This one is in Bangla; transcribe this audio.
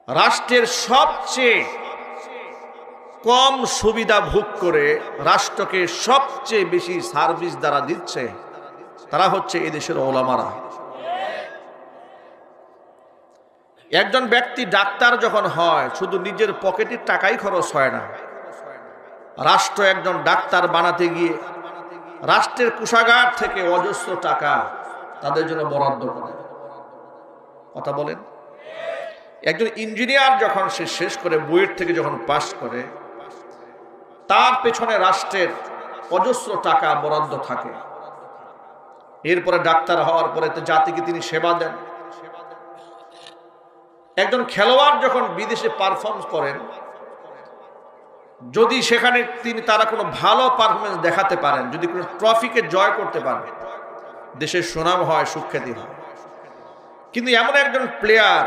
রাষ্ট্রের সবচেয়ে কম সুবিধা ভোগ করে রাষ্ট্রকে সবচেয়ে বেশি সার্ভিস দ্বারা দিচ্ছে তারা হচ্ছে এই দেশের ওলামারা। একজন ব্যক্তি ডাক্তার যখন হয় শুধু নিজের পকেটের টাকাই খরচ হয় না, রাষ্ট্র একজন ডাক্তার বানাতে গিয়ে রাষ্ট্রের কোষাগার থেকে অজস্র টাকা তাদের জন্য বরাদ্দ করে। কথা বলেন, একজন ইঞ্জিনিয়ার যখন সে শেষ করে বুয়েট থেকে যখন পাস করে তার পেছনে রাষ্ট্রের অজস্র টাকা বরাদ্দ থাকে। এরপরে ডাক্তার হওয়ার পরে জাতিকে তিনি সেবা দেন। একজন খেলোয়াড় যখন বিদেশে পারফর্ম করেন, যদি সেখানে তারা কোনো ভালো পারফরমেন্স দেখাতে পারেন, যদি কোনো ট্রফিকে জয় করতে পারেন, দেশের সুনাম হয়, সুখ্যাতি হয়। কিন্তু এমন একজন প্লেয়ার